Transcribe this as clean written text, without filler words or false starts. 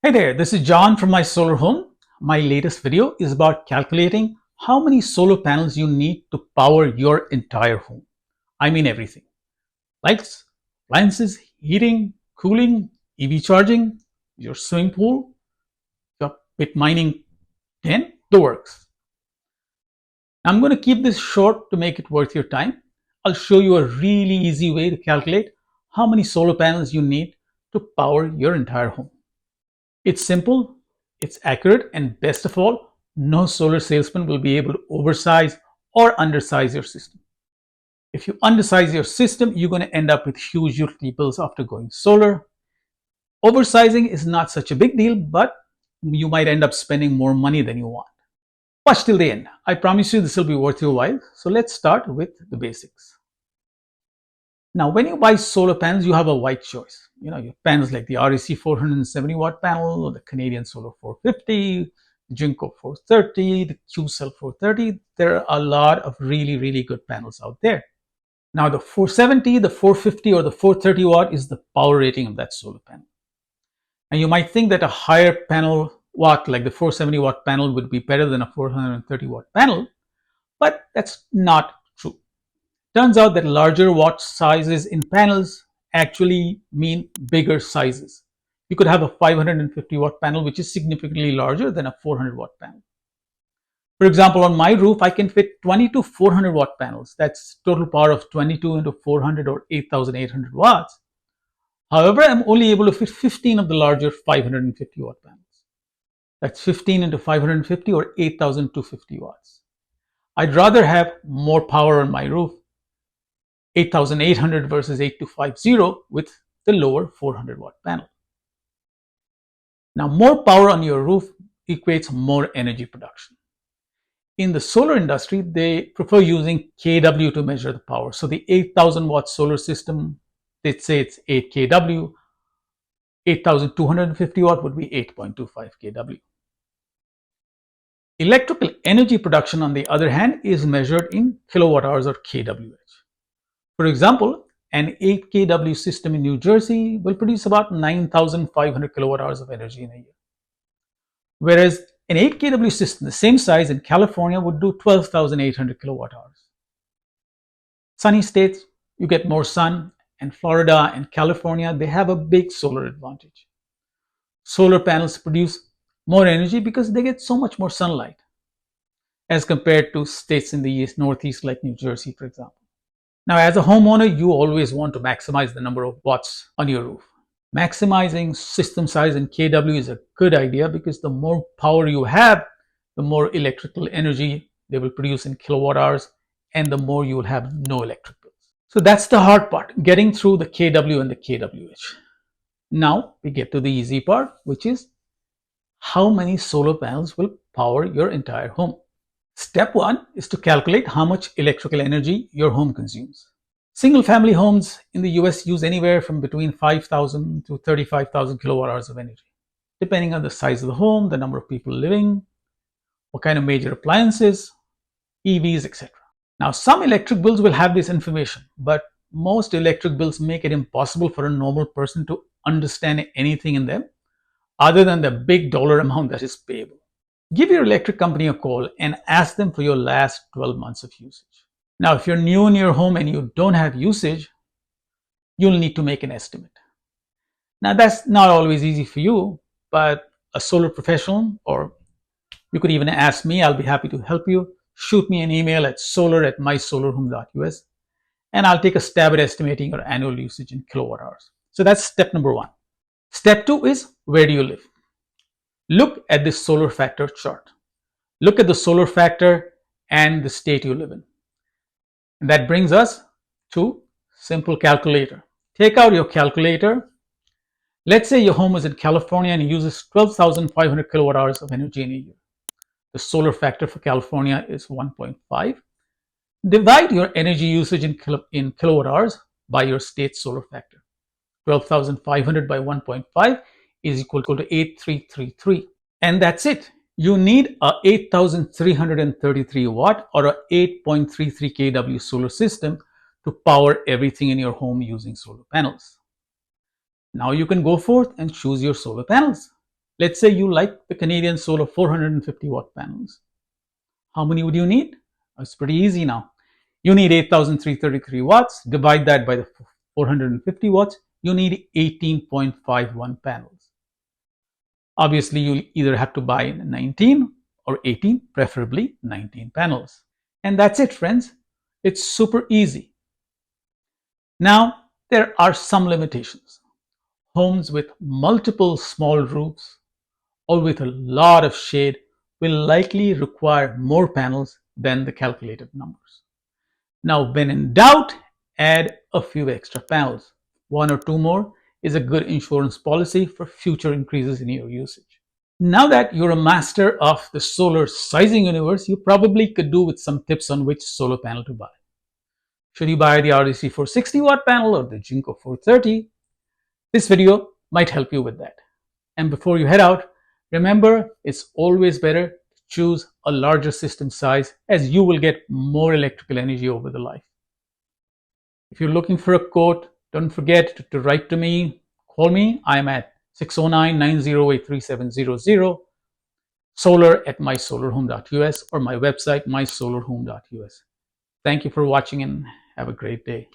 Hey there, this is John from My Solar Home. My latest video is about calculating how many solar panels you need to power your entire home. I mean everything. Lights, appliances, heating, cooling, EV charging, your swimming pool, your bit mining den, the works. I'm going to keep this short to make it worth your time. I'll show you a really easy way to calculate how many solar panels you need to power your entire home. It's simple, it's accurate, and best of all, no solar salesman will be able to oversize or undersize your system. If you undersize your system, you're going to end up with huge utility bills after going solar. Oversizing is not such a big deal, but you might end up spending more money than you want. Watch till the end. I promise you this will be worth your while. So let's start with the basics. Now, when you buy solar panels, you have a wide choice. You have panels like the REC 470 watt panel, or the Canadian Solar 450, the Jinko 430, the Q-Cell 430. There are a lot of really good panels out there. Now, the 470, the 450, or the 430 watt is the power rating of that solar panel. And you might think that a higher panel watt, like the 470 watt panel, would be better than a 430 watt panel, but that's not true. Turns out that larger watt sizes in panels actually mean bigger sizes. You could have a 550 watt panel, which is significantly larger than a 400 watt panel. For example, on my roof, I can fit 20 to 400 watt panels. That's total power of 22 into 400 or 8,800 watts. However, I'm only able to fit 15 of the larger 550 watt panels. That's 15 into 550 or 8,250 watts. I'd rather have more power on my roof, 8,800 versus 8,250 with the lower 400 watt panel. Now, more power on your roof equates more energy production. In the solar industry, they prefer using kW to measure the power. So the 8,000 watt solar system, they'd say it's 8 kW. 8,250 watt would be 8.25 kW. Electrical energy production, on the other hand, is measured in kilowatt hours or kWh. For example, an 8 kW system in New Jersey will produce about 9,500 kilowatt hours of energy in a year. Whereas an 8 kW system, the same size in California, would do 12,800 kilowatt hours. Sunny states, you get more sun, and Florida and California, they have a big solar advantage. Solar panels produce more energy because they get so much more sunlight as compared to states in the Northeast like New Jersey, for example. Now, as a homeowner, you always want to maximize the number of watts on your roof. Maximizing system size in kW is a good idea because the more power you have, the more electrical energy they will produce in kilowatt hours, and the more you will have no electric bills. So that's the hard part, getting through the kW and the kWh. Now we get to the easy part, which is how many solar panels will power your entire home. Step one is to calculate how much electrical energy your home consumes. Single-family homes in the US use anywhere from between 5,000 to 35,000 kilowatt hours of energy, depending on the size of the home, the number of people living, what kind of major appliances, EVs, etc. Now, some electric bills will have this information, but most electric bills make it impossible for a normal person to understand anything in them other than the big dollar amount that is payable. Give your electric company a call and ask them for your last 12 months of usage. Now, if you're new in your home and you don't have usage, you'll need to make an estimate. Now, that's not always easy for you, but a solar professional, or you could even ask me, I'll be happy to help you. Shoot me an email at solar@mysolarhome.us, and I'll take a stab at estimating your annual usage in kilowatt hours. So that's step number one. Step two is, where do you live? Look at this solar factor chart. Look at the solar factor and the state you live in. And that brings us to simple calculator. Take out your calculator. Let's say your home is in California and it uses 12,500 kilowatt hours of energy in a year. The solar factor for California is 1.5. Divide your energy usage in kilowatt hours by your state's solar factor. 12,500 by 1.5 is equal to 8,333. And that's it. You need a 8,333 watt or a 8.33 kW solar system to power everything in your home using solar panels. Now you can go forth and choose your solar panels. Let's say you like the Canadian Solar 450 watt panels. How many would you need? It's pretty easy now. You need 8,333 watts. Divide that by the 450 watts. You need 18.51 panels. Obviously, you'll either have to buy 19 or 18, preferably 19 panels. And that's it, friends. It's super easy. Now, there are some limitations. Homes with multiple small roofs or with a lot of shade will likely require more panels than the calculated numbers. Now, when in doubt, add a few extra panels. One or two more is a good insurance policy for future increases in your usage. Now that you're a master of the solar sizing universe, you probably could do with some tips on which solar panel to buy. Should you buy the RDC 460 watt panel or the Jinko 430? This video might help you with that. And before you head out, remember it's always better to choose a larger system size as you will get more electrical energy over the life. If you're looking for a quote, don't forget to write to me, call me. I'm at 609-908-3700, solar@mysolarhome.us, or my website mysolarhome.us. Thank you for watching and have a great day.